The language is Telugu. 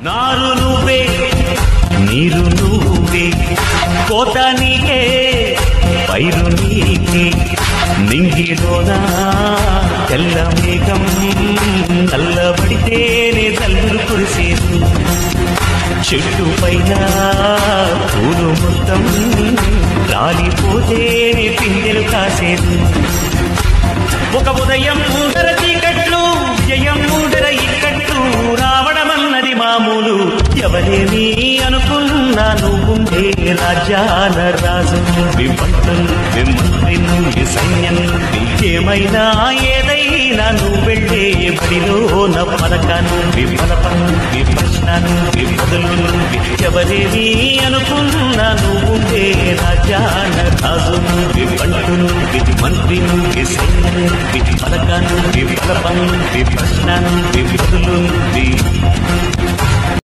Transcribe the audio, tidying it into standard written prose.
నారు నువ్వే నీరు నువ్వే కోత నీకే పైరు నీకే నింగిలోనా తెల్ల మేఘం చల్లబడితేనే తల్లులు కురిసేది చెట్టు పైన పూలు మొత్తం రాలిపోతేనే పిందెలు కాసేది ఒక ఉదయం ముందర చీకట్లు జయం ముందర ఇక్కట్లు రావడమన్నది మామూలు ఎవరేమీ అనుకున్నా నువ్వుండే రాజ్యాల రాజు విమంతం విమంత్రి సైన్యం ఏమైనా ఏదైనా నువ్వు వెళ్ళే బడిలో నా పలకాను విఫలపను విపక్షణను విపదులు ఎవరేమీ అనుకున్నా నువ్వుండే రాజ్యాల రాజు విమంతును మంత్రిను సైన్యం విఫలకాను విఫలపను విపక్షణను విపదులు